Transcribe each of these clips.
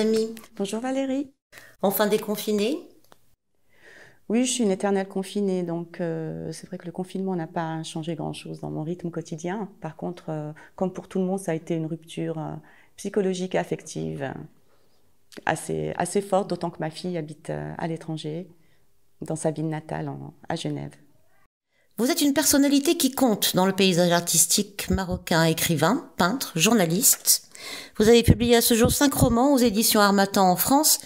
Noémie. Bonjour Valérie. Enfin déconfinée? Oui, je suis une éternelle confinée, donc c'est vrai que le confinement n'a pas changé grand-chose dans mon rythme quotidien. Par contre, comme pour tout le monde, ça a été une rupture psychologique et affective assez forte, d'autant que ma fille habite à l'étranger, dans sa ville natale à Genève. Vous êtes une personnalité qui compte dans le paysage artistique marocain, écrivain, peintre, journaliste. Vous avez publié à ce jour 5 romans aux éditions Harmattan en France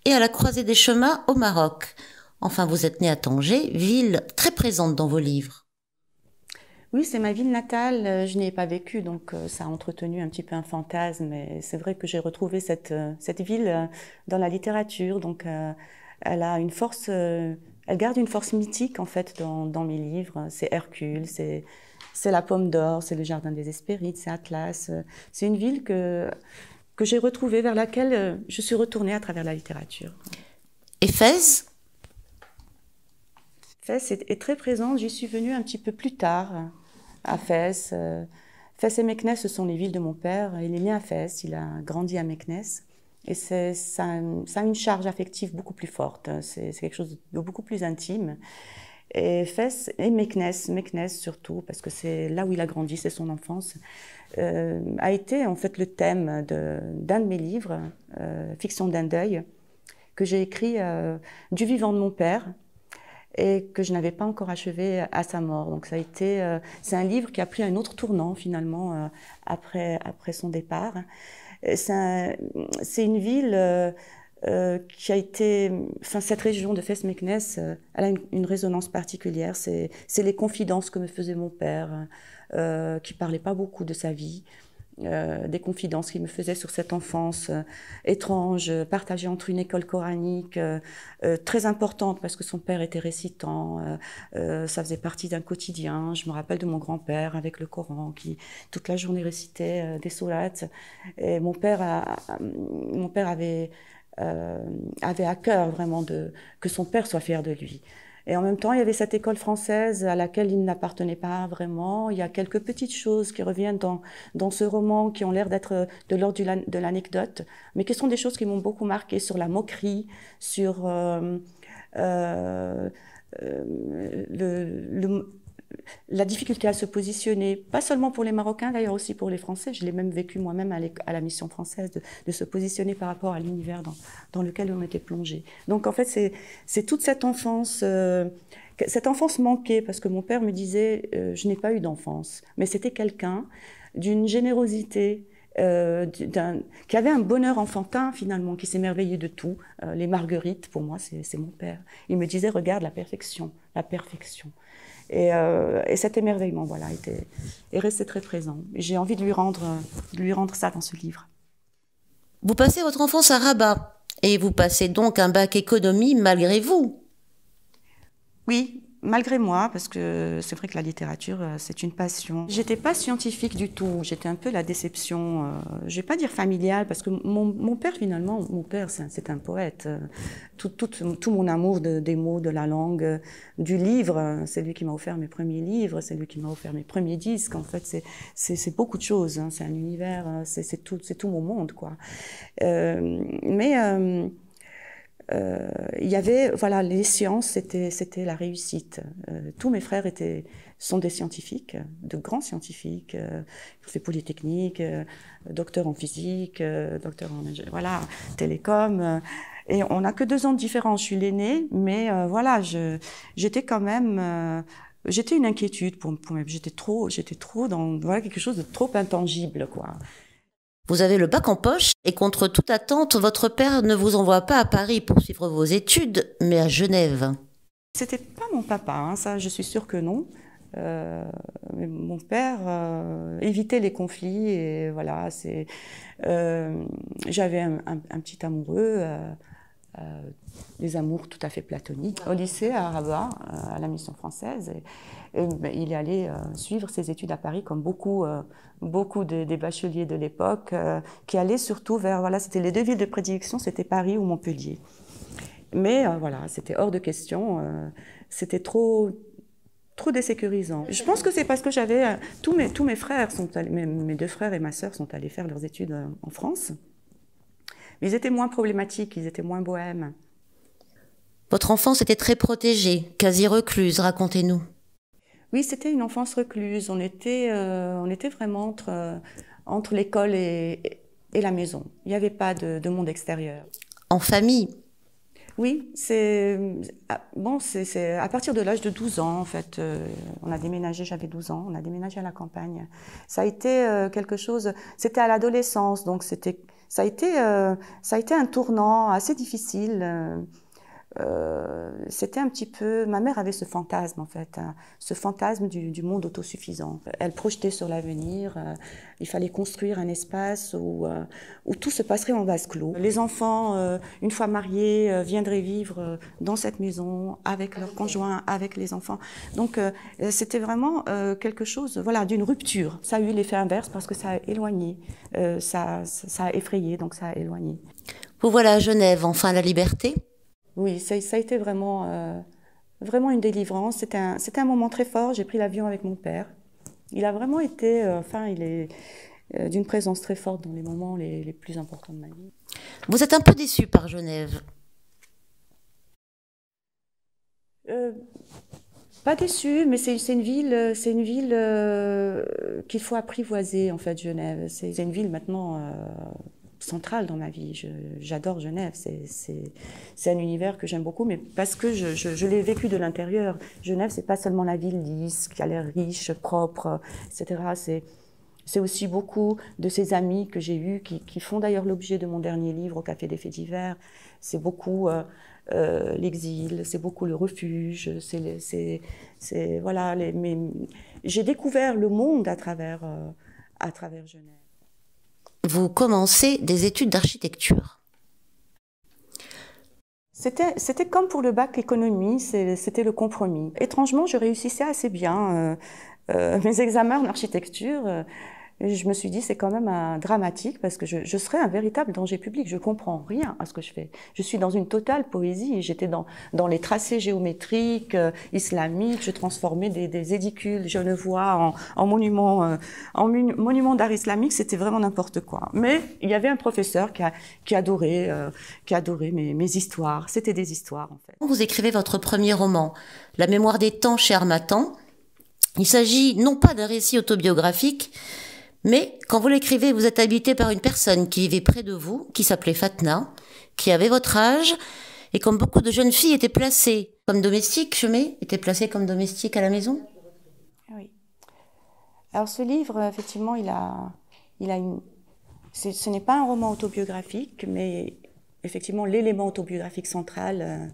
et à la Croisée des Chemins au Maroc. Enfin, vous êtes née à Tanger, ville très présente dans vos livres. Oui, c'est ma ville natale, je n'y ai pas vécu, donc ça a entretenu un petit peu un fantasme, mais c'est vrai que j'ai retrouvé cette ville dans la littérature, donc elle a une force, elle garde une force mythique en fait dans mes livres. C'est Hercule, c'est la Pomme d'Or, c'est le Jardin des Hespérides, c'est Atlas. C'est une ville que j'ai retrouvée, vers laquelle je suis retournée à travers la littérature. Et Fès? Fès est très présente, j'y suis venue un petit peu plus tard à Fès. Fès et Meknès, ce sont les villes de mon père. Il est né à Fès, il a grandi à Meknès. Et ça a une charge affective beaucoup plus forte. C'est quelque chose de beaucoup plus intime. Et Fès et Meknès surtout, parce que c'est là où il a grandi, c'est son enfance, a été en fait le thème d'un de mes livres, Fiction d'un deuil, que j'ai écrit du vivant de mon père, et que je n'avais pas encore achevé à sa mort. Donc ça a été, c'est un livre qui a pris un autre tournant finalement après son départ. C'est une ville qui a été, enfin cette région de Fès-Meknès, elle a une résonance particulière. C'est les confidences que me faisait mon père, qui parlait pas beaucoup de sa vie. Des confidences qu'il me faisait sur cette enfance étrange, partagée entre une école coranique très importante parce que son père était récitant, ça faisait partie d'un quotidien. Je me rappelle de mon grand-père avec le Coran qui toute la journée récitait des sourates. Et mon père avait à cœur vraiment que son père soit fier de lui. Et en même temps, il y avait cette école française à laquelle il n'appartenait pas vraiment. Il y a quelques petites choses qui reviennent dans ce roman qui ont l'air d'être de l'ordre de l'anecdote, mais qui sont des choses qui m'ont beaucoup marqué sur la moquerie, sur euh, la difficulté à se positionner, pas seulement pour les Marocains, d'ailleurs aussi pour les Français. Je l'ai même vécu moi-même à la mission française, de se positionner par rapport à l'univers dans lequel on était plongé. Donc en fait, c'est toute cette enfance manquée, parce que mon père me disait, je n'ai pas eu d'enfance, mais c'était quelqu'un d'une générosité, qui avait un bonheur enfantin finalement, qui s'émerveillait de tout. Les marguerites, pour moi, c'est mon père. Il me disait, regarde la perfection, la perfection. Et cet émerveillement, voilà, est resté très présent. J'ai envie de lui rendre ça dans ce livre. Vous passez votre enfance à Rabat et vous passez donc un bac économie malgré vous. Oui, malgré moi, parce que c'est vrai que la littérature, c'est une passion. J'étais pas scientifique du tout, j'étais un peu la déception, je vais pas dire familiale, parce que mon père, finalement, mon père, c'est un poète. Tout mon amour des mots, de la langue, du livre, c'est lui qui m'a offert mes premiers livres, c'est lui qui m'a offert mes premiers disques. En fait, c'est beaucoup de choses, hein, c'est un univers, c'est tout mon monde, quoi. Mais il y avait, voilà, les sciences, c'était la réussite. Tous mes frères sont des scientifiques, de grands scientifiques, qui ont fait Polytechnique, docteur en physique, docteur en voilà, télécom. Et on n'a que 2 ans de différence. Je suis l'aînée, mais voilà, j'étais quand même, j'étais une inquiétude pour j'étais trop dans, voilà, quelque chose de trop intangible, quoi. Vous avez le bac en poche et contre toute attente, votre père ne vous envoie pas à Paris pour suivre vos études, mais à Genève. C'était pas mon papa, hein, ça, je suis sûre que non. Mais mon père évitait les conflits et voilà, j'avais un petit amoureux, des amours tout à fait platoniques au lycée à Rabat, à la mission française. Ben, il est allé suivre ses études à Paris comme beaucoup des bacheliers de l'époque qui allaient surtout vers, voilà, c'était les 2 villes de prédilection, c'était Paris ou Montpellier. Mais voilà, c'était hors de question, c'était trop désécurisant. Je pense que c'est parce que j'avais tous mes frères mes 2 frères et ma sœur sont allés faire leurs études en France. Ils étaient moins problématiques, ils étaient moins bohèmes. Votre enfance était très protégée, quasi recluse, racontez-nous. Oui, c'était une enfance recluse. On était vraiment entre l'école et la maison. Il n'y avait pas de monde extérieur. En famille? Oui, c'est à partir de l'âge de 12 ans, en fait. On a déménagé, j'avais 12 ans, on a déménagé à la campagne. Ça a été quelque chose, c'était à l'adolescence, donc ça a été un tournant assez difficile. C'était un petit peu... Ma mère avait ce fantasme, en fait, hein, ce fantasme du monde autosuffisant. Elle projetait sur l'avenir. Il fallait construire un espace où tout se passerait en vase clos. Les enfants, une fois mariés, viendraient vivre dans cette maison avec leurs conjoints, avec les enfants. Donc, c'était vraiment quelque chose, voilà, d'une rupture. Ça a eu l'effet inverse parce que ça a éloigné, ça a effrayé, donc ça a éloigné. Vous voilà à Genève, enfin la liberté? Oui, ça a été vraiment, vraiment une délivrance. C'était un moment très fort. J'ai pris l'avion avec mon père. Il a vraiment été, il est d'une présence très forte dans les moments les plus importants de ma vie. Vous êtes un peu déçu par Genève? Pas déçu, mais c'est une ville, qu'il faut apprivoiser en fait, Genève. C'est une ville maintenant centrale dans ma vie. J'adore Genève. C'est un univers que j'aime beaucoup, mais parce que je l'ai vécu de l'intérieur. Genève, c'est pas seulement la ville lisse, qui a l'air riche, propre, etc. C'est aussi beaucoup de ces amis que j'ai eus, qui font d'ailleurs l'objet de mon dernier livre, Au Café des Faits divers. C'est beaucoup l'exil, c'est beaucoup le refuge. Voilà, j'ai découvert le monde à travers Genève. Vous commencez des études d'architecture. C'était comme pour le bac économie, c'était le compromis. Étrangement, je réussissais assez bien mes examens en architecture. Je me suis dit, c'est quand même dramatique parce que je serais un véritable danger public. Je comprends rien à ce que je fais. Je suis dans une totale poésie. J'étais dans les tracés géométriques islamiques. Je transformais des édicules genevois en monuments d'art islamique. C'était vraiment n'importe quoi. Mais il y avait un professeur qui adorait mes histoires. C'était des histoires, en fait. Vous écrivez votre premier roman, La mémoire des temps chez Harmattan. Il s'agit non pas d'un récit autobiographique, mais quand vous l'écrivez, vous êtes habité par une personne qui vivait près de vous, qui s'appelait Fatna, qui avait votre âge, et comme beaucoup de jeunes filles étaient placées comme domestiques, était placée comme domestique à la maison. Oui. Alors ce livre, effectivement, ce n'est pas un roman autobiographique, mais effectivement l'élément autobiographique central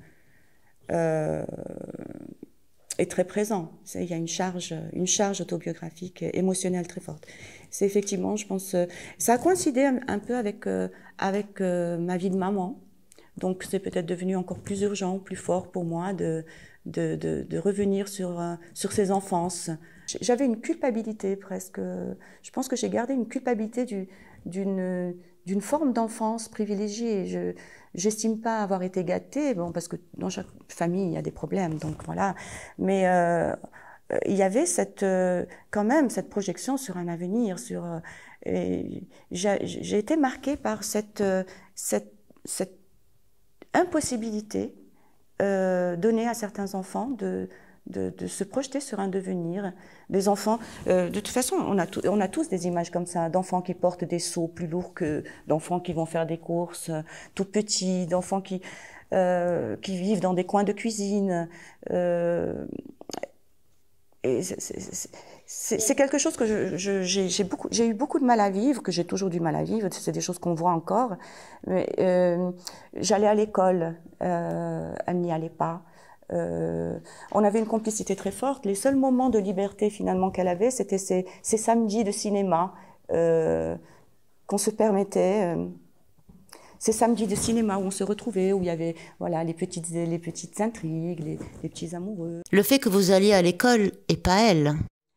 est très présent. Il y a une charge autobiographique, émotionnelle très forte. C'est effectivement, je pense, ça a coïncidé un peu avec ma vie de maman. Donc c'est peut-être devenu encore plus urgent, plus fort pour moi de revenir sur ces enfances. J'avais une culpabilité presque. Je pense que j'ai gardé une culpabilité d'une forme d'enfance privilégiée. J'estime pas avoir été gâtée, bon, parce que dans chaque famille, il y a des problèmes, donc voilà. Mais il y avait quand même cette projection sur un avenir. J'ai été marquée par cette impossibilité donnée à certains enfants de se projeter sur un devenir. Des enfants, de toute façon, on a tous des images comme ça, d'enfants qui portent des seaux plus lourds d'enfants qui vont faire des courses tout petits, d'enfants qui vivent dans des coins de cuisine. Et c'est quelque chose que j'ai eu beaucoup de mal à vivre, que j'ai toujours du mal à vivre. C'est des choses qu'on voit encore. Mais j'allais à l'école, elle n'y allait pas. On avait une complicité très forte. Les seuls moments de liberté finalement qu'elle avait, c'était ces samedis de cinéma qu'on se permettait. Ces samedis de cinéma où on se retrouvait, où il y avait voilà, les petites intrigues, les petits amoureux. Le fait que vous alliez à l'école et pas elle.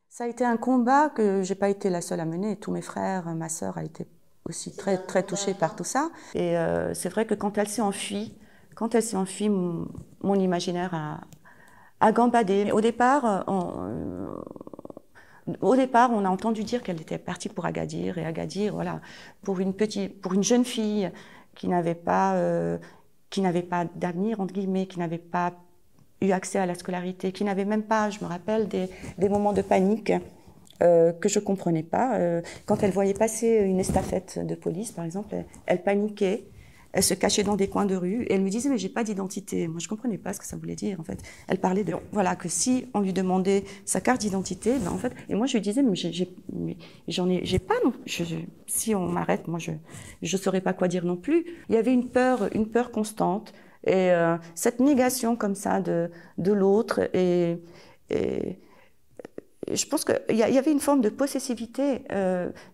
Ça a été un combat que j'ai pas été la seule à mener. Tous mes frères, ma sœur a été aussi très, très touchée par tout ça. Et c'est vrai que quand elle s'est enfuie, mon imaginaire a gambadé. Au départ, Au départ, on a entendu dire qu'elle était partie pour Agadir, et Agadir, voilà, pour une jeune fille qui n'avait pas d'avenir, entre guillemets, qui n'avait pas eu accès à la scolarité, qui n'avait même pas, je me rappelle, des moments de panique que je comprenais pas. Quand elle voyait passer une estafette de police, par exemple, elle paniquait. Elle se cachait dans des coins de rue et elle me disait mais j'ai pas d'identité. Moi je comprenais pas ce que ça voulait dire en fait. Elle parlait de voilà que si on lui demandait sa carte d'identité, ben en fait et moi je lui disais mais j'ai pas non. Si on m'arrête, moi je saurais pas quoi dire non plus. Il y avait une peur constante et cette négation comme ça de l'autre et je pense qu'il y avait une forme de possessivité.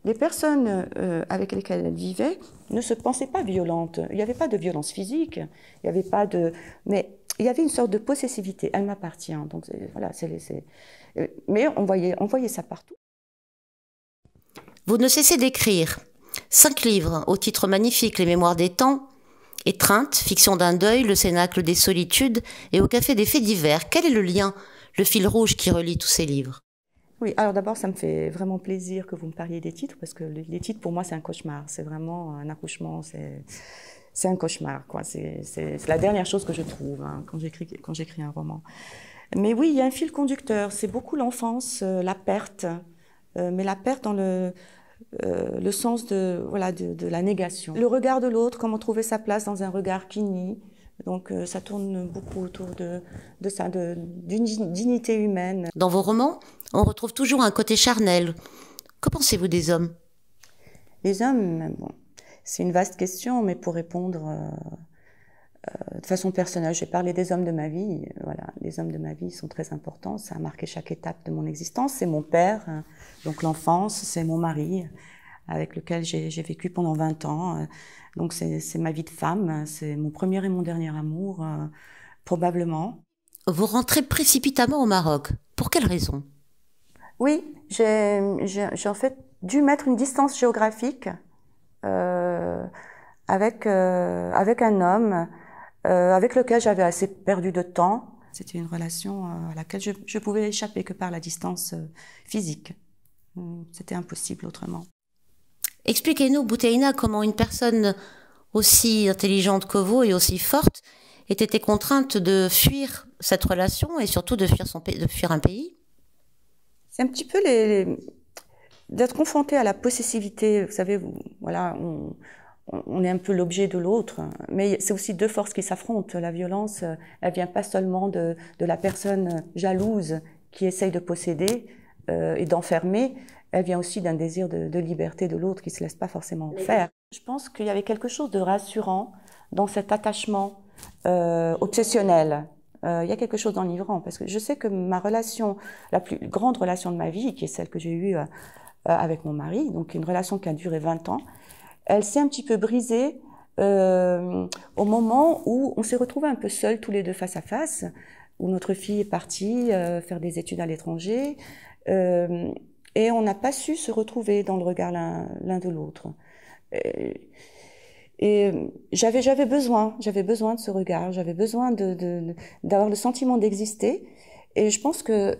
Les personnes avec lesquelles elle vivait ne se pensaient pas violentes. Il n'y avait pas de violence physique, il n'y avait pas de... Mais il y avait une sorte de possessivité. Elle m'appartient. Donc voilà, mais on voyait ça partout. Vous ne cessez d'écrire. 5 livres, au titre magnifique, Les Mémoires des temps, Étreinte, Fiction d'un deuil, Le Cénacle des solitudes et Au café des faits divers. Quel est le lien, le fil rouge qui relie tous ces livres? Oui, alors d'abord, ça me fait vraiment plaisir que vous me parliez des titres, parce que les titres, pour moi, c'est un cauchemar. C'est vraiment un accouchement, c'est un cauchemar, quoi. C'est la dernière chose que je trouve hein, quand j'écris un roman. Mais oui, il y a un fil conducteur. C'est beaucoup l'enfance, la perte, mais la perte dans le sens de la négation. Le regard de l'autre, comment trouver sa place dans un regard qui nie. Donc ça tourne beaucoup autour de ça, d'une dignité humaine. Dans vos romans, on retrouve toujours un côté charnel. Que pensez-vous des hommes? Les hommes, bon, c'est une vaste question, mais pour répondre de façon personnelle, j'ai parlé des hommes de ma vie. Voilà, les hommes de ma vie sont très importants, ça a marqué chaque étape de mon existence. C'est mon père, donc l'enfance, c'est mon mari, avec lequel j'ai vécu pendant 20 ans. Donc c'est ma vie de femme, c'est mon premier et mon dernier amour, probablement. Vous rentrez précipitamment au Maroc. Pour quelle raison? Oui, j'ai en fait dû mettre une distance géographique avec un homme avec lequel j'avais assez perdu de temps. C'était une relation à laquelle je pouvais échapper que par la distance physique. C'était impossible autrement. Expliquez-nous, Bouteïna, comment une personne aussi intelligente que vous et aussi forte ait été contrainte de fuir cette relation et surtout de fuir un pays. C'est un petit peu d'être confronté à la possessivité. Vous savez, voilà, on est un peu l'objet de l'autre, mais c'est aussi deux forces qui s'affrontent. La violence, elle vient pas seulement de la personne jalouse qui essaye de posséder et d'enfermer. Elle vient aussi d'un désir de liberté de l'autre qui ne se laisse pas forcément faire. Je pense qu'il y avait quelque chose de rassurant dans cet attachement obsessionnel. Il y a quelque chose d'enivrant, parce que je sais que ma relation, la plus grande relation de ma vie, qui est celle que j'ai eue avec mon mari, donc une relation qui a duré 20 ans, elle s'est un petit peu brisée au moment où on s'est retrouvés un peu seuls, tous les deux face à face, où notre fille est partie faire des études à l'étranger, et on n'a pas su se retrouver dans le regard l'un de l'autre. Et j'avais besoin de ce regard, j'avais besoin d'avoir le sentiment d'exister. Et je pense que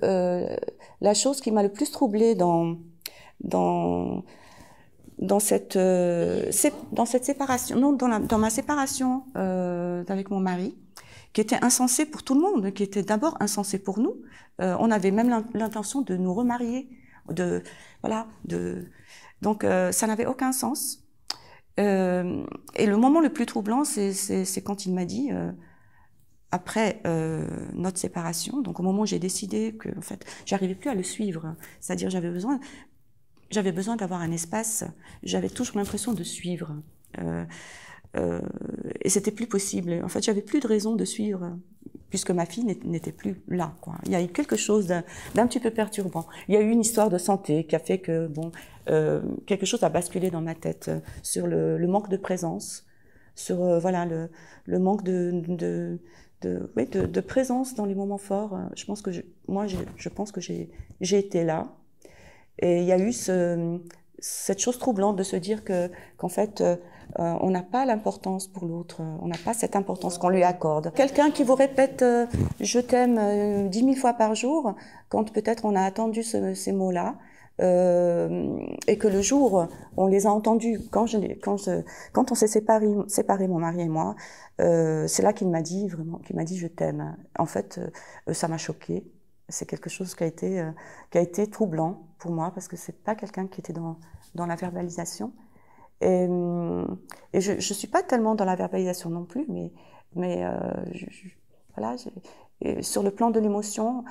la chose qui m'a le plus troublée dans cette séparation, non, dans ma séparation avec mon mari, qui était insensée pour tout le monde, qui était d'abord insensée pour nous. On avait même l'intention de nous remarier. Donc ça n'avait aucun sens. Et le moment le plus troublant, c'est quand il m'a dit, après notre séparation, donc au moment où j'ai décidé que, en fait, j'arrivais plus à le suivre, c'est-à-dire j'avais besoin d'avoir un espace, j'avais toujours l'impression de suivre, et c'était plus possible. En fait, j'avais plus de raison de suivre, puisque ma fille n'était plus là, quoi. Il y a eu quelque chose d'un petit peu perturbant. Il y a eu une histoire de santé qui a fait que, bon, quelque chose a basculé dans ma tête sur le manque de présence, sur voilà le manque de présence dans les moments forts. Je pense que je pense que j'ai été là, et il y a eu cette chose troublante de se dire qu'en fait on n'a pas l'importance pour l'autre, on n'a pas cette importance qu'on lui accorde. Quelqu'un qui vous répète je t'aime 10 000 fois par jour, quand peut-être on a attendu ces mots-là, et que le jour on les a entendus, quand on s'est séparés, mon mari et moi, c'est là qu'il m'a dit je t'aime. En fait, ça m'a choquée. C'est quelque chose qui a été troublant pour moi, parce que c'est pas quelqu'un qui était dans la verbalisation. Et je suis pas tellement dans la verbalisation non plus, mais voilà, sur le plan de l'émotion,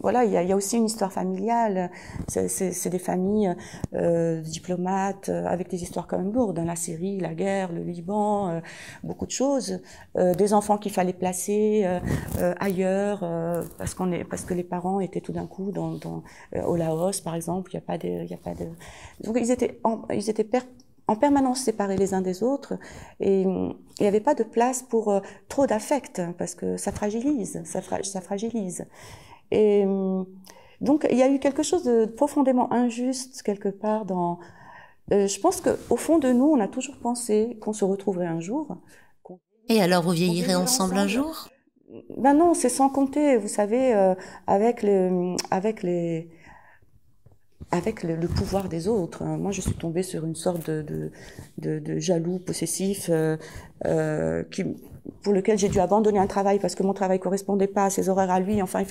voilà, il y a aussi une histoire familiale. C'est des familles diplomates avec des histoires quand même lourdes, hein, la Syrie, la guerre, le Liban, beaucoup de choses, des enfants qu'il fallait placer ailleurs parce que les parents étaient tout d'un coup au Laos par exemple, il y a pas de donc ils étaient en permanence séparés les uns des autres, et il n'y avait pas de place pour trop d'affect, parce que ça fragilise, ça fragilise. Et donc il y a eu quelque chose de profondément injuste quelque part dans... je pense qu'au fond de nous, on a toujours pensé qu'on se retrouverait un jour. Et alors vous vieillirez ensemble un jour? Ben non, c'est sans compter, vous savez, avec le pouvoir des autres. Moi, je suis tombée sur une sorte de jaloux possessif pour lequel j'ai dû abandonner un travail parce que mon travail correspondait pas à ses horaires à lui. Enfin,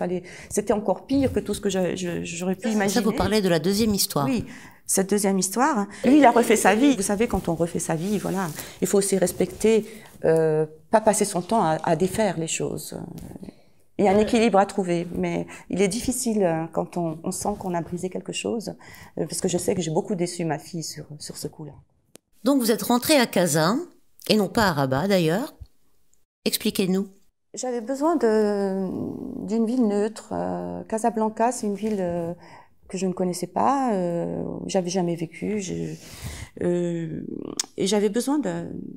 c'était encore pire que tout ce que j'aurais pu imaginer. Ça, vous parlez de la deuxième histoire. Oui, cette deuxième histoire. Lui, il a refait sa vie. Vous savez, quand on refait sa vie, voilà, il faut aussi respecter, pas passer son temps à défaire les choses. Il y a un équilibre à trouver, mais il est difficile quand on sent qu'on a brisé quelque chose, parce que je sais que j'ai beaucoup déçu ma fille sur ce coup-là. Donc vous êtes rentrée à Casa, et non pas à Rabat d'ailleurs. Expliquez-nous. J'avais besoin d'une ville neutre. Casablanca, c'est une ville que je ne connaissais pas, j'avais jamais vécu, et j'avais besoin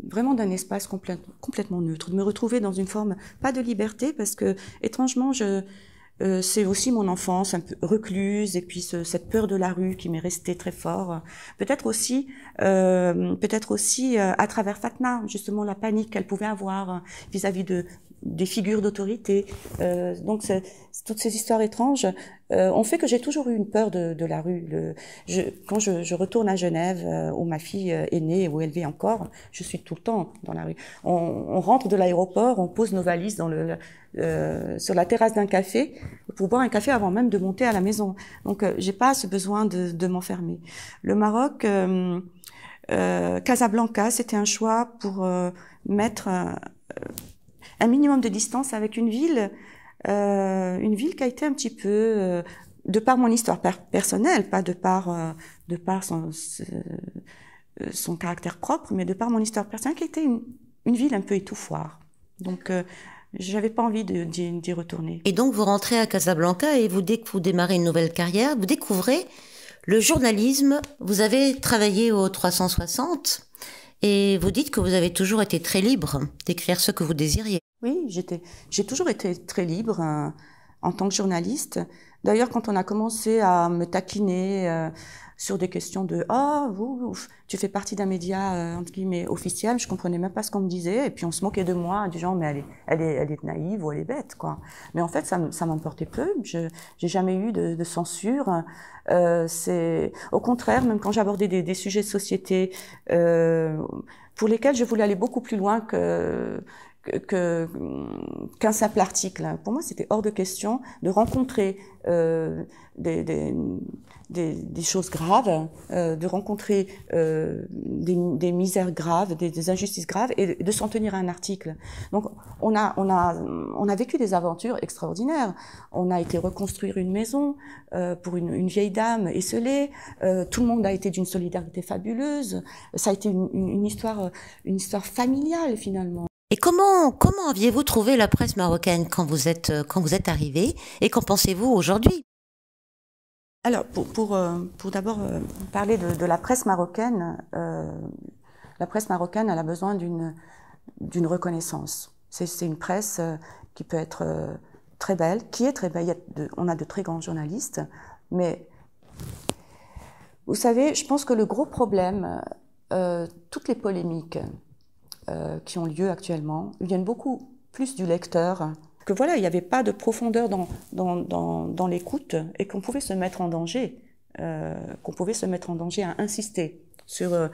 vraiment d'un espace complètement neutre, de me retrouver dans une forme, pas de liberté, parce que étrangement, c'est aussi mon enfance un peu recluse, et puis cette peur de la rue qui m'est restée très fort. Peut-être aussi à travers Fatma, justement la panique qu'elle pouvait avoir vis-à-vis des figures d'autorité. Donc toutes ces histoires étranges ont fait que j'ai toujours eu une peur de la rue. Quand je retourne à Genève, où ma fille est née, où elle vit encore, je suis tout le temps dans la rue. On rentre de l'aéroport, on pose nos valises sur la terrasse d'un café pour boire un café avant même de monter à la maison. Donc j'ai pas ce besoin de m'enfermer. Le Maroc, Casablanca, c'était un choix pour mettre un minimum de distance avec une ville qui a été un petit peu, de par mon histoire personnelle, pas de par son caractère propre, mais de par mon histoire personnelle, qui a été une ville un peu étouffoire. Donc j'avais pas envie d'y retourner. Et donc vous rentrez à Casablanca, et dès que vous démarrez une nouvelle carrière, vous découvrez le journalisme. Vous avez travaillé au 360, et vous dites que vous avez toujours été très libre d'écrire ce que vous désiriez. Oui, j'ai toujours été très libre en tant que journaliste. D'ailleurs, quand on a commencé à me taquiner sur des questions de tu fais partie d'un média entre guillemets officiel, je comprenais même pas ce qu'on me disait, et puis on se moquait de moi, du genre mais elle est naïve ou elle est bête, quoi. Mais en fait, ça m'importait peu. J'ai jamais eu de censure. C'est au contraire, même quand j'abordais des sujets de société pour lesquels je voulais aller beaucoup plus loin qu'un simple article. Pour moi, c'était hors de question de rencontrer des choses graves, de rencontrer des misères graves, des injustices graves, et de s'en tenir à un article. Donc, on a vécu des aventures extraordinaires. On a été reconstruire une maison pour une vieille dame esseulée. Tout le monde a été d'une solidarité fabuleuse. Ça a été une histoire familiale, finalement. Et comment aviez-vous trouvé la presse marocaine quand vous êtes arrivé, et qu'en pensez-vous aujourd'hui? Alors, pour d'abord parler de la presse marocaine, elle a besoin d'une reconnaissance. C'est une presse qui peut être très belle, qui est très belle. On a de très grands journalistes, mais vous savez, je pense que le gros problème toutes les polémiques qui ont lieu actuellement viennent beaucoup plus du lecteur, que voilà, il n'y avait pas de profondeur dans l'écoute et qu'on pouvait se mettre en danger, à insister sur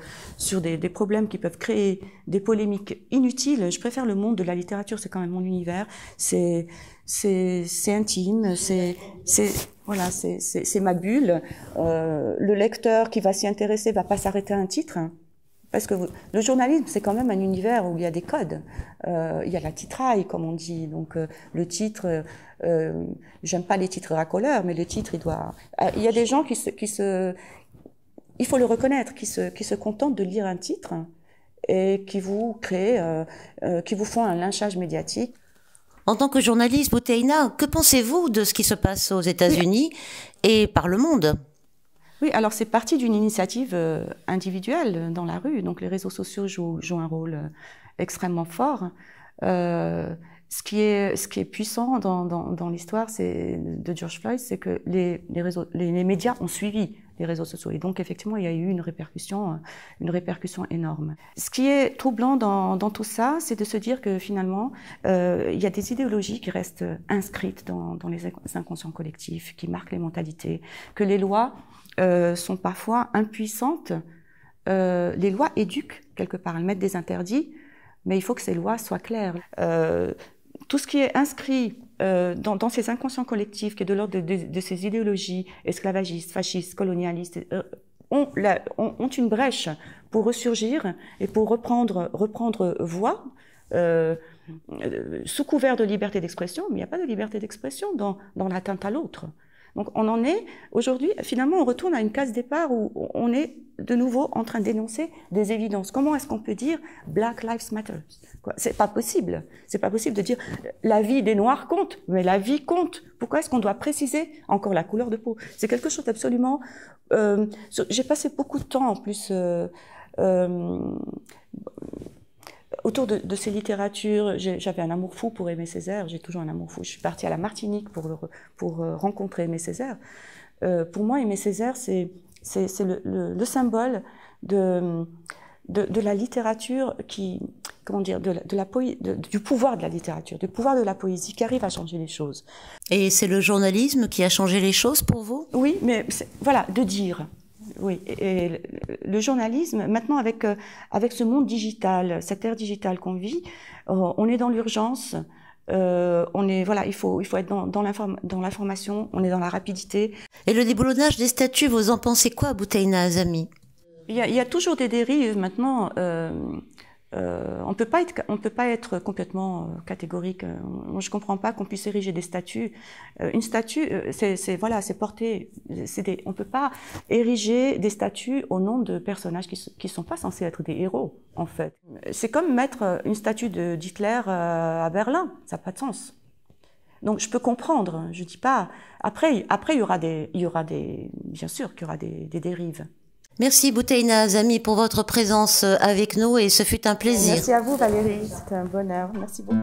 des problèmes qui peuvent créer des polémiques inutiles. Je préfère le monde de la littérature, c'est quand même mon univers, c'est intime, c'est ma bulle. Le lecteur qui va s'y intéresser va pas s'arrêter à un titre. Parce que le journalisme, c'est quand même un univers où il y a des codes. Il y a la titraille, comme on dit. Donc, le titre, j'aime pas les titres racoleurs, mais le titre, il y a des gens il faut le reconnaître, qui se contentent de lire un titre et qui vous font un lynchage médiatique. En tant que journaliste, Bouthaina, que pensez-vous de ce qui se passe aux États-Unis et par le monde ? Oui, alors c'est parti d'une initiative individuelle dans la rue. Donc les réseaux sociaux jouent un rôle extrêmement fort. Ce qui est puissant dans l'histoire de George Floyd, c'est que les médias ont suivi les réseaux sociaux. Et donc effectivement, il y a eu une répercussion énorme. Ce qui est troublant dans tout ça, c'est de se dire que finalement, il y a des idéologies qui restent inscrites dans les inconscients collectifs, qui marquent les mentalités, que les lois sont parfois impuissantes. Les lois éduquent quelque part, elles mettent des interdits, mais il faut que ces lois soient claires. Tout ce qui est inscrit dans ces inconscients collectifs, qui est de l'ordre de ces idéologies esclavagistes, fascistes, colonialistes, ont une brèche pour ressurgir et pour reprendre voix sous couvert de liberté d'expression, mais il n'y a pas de liberté d'expression dans l'atteinte à l'autre. Donc on en est, aujourd'hui, finalement, on retourne à une case départ où on est de nouveau en train d'énoncer des évidences. Comment est-ce qu'on peut dire « Black Lives Matter » ? C'est pas possible. C'est pas possible de dire « la vie des Noirs compte », mais la vie compte. Pourquoi est-ce qu'on doit préciser encore la couleur de peau ? C'est quelque chose d'absolument... j'ai passé beaucoup de temps, en plus... autour de ces littératures, j'avais un amour fou pour Aimé Césaire, j'ai toujours un amour fou. Je suis partie à la Martinique pour rencontrer Aimé Césaire. Pour moi, Aimé Césaire, c'est le symbole de la littérature du pouvoir de la littérature, du pouvoir de la poésie qui arrive à changer les choses. Et c'est le journalisme qui a changé les choses pour vous ? Oui, mais voilà, de dire... Oui, et le journalisme, maintenant avec ce monde digital, cette ère digitale qu'on vit, on est dans l'urgence, il faut être dans l'information, on est dans la rapidité. Et le déboulonnage des statuts, vous en pensez quoi, Bouthaina Azami ? Il y a toujours des dérives maintenant. On peut pas être complètement catégorique. Moi, je comprends pas qu'on puisse ériger des statues. Une statue, c'est porté. On peut pas ériger des statues au nom de personnages qui sont pas censés être des héros, en fait. C'est comme mettre une statue d'Hitler à Berlin. Ça n'a pas de sens. Donc, je peux comprendre. Je dis pas. Après, il y aura bien sûr qu'il y aura des dérives. Merci Bouthaina Azami pour votre présence avec nous et ce fut un plaisir. Merci à vous Valérie, c'était un bonheur. Merci beaucoup.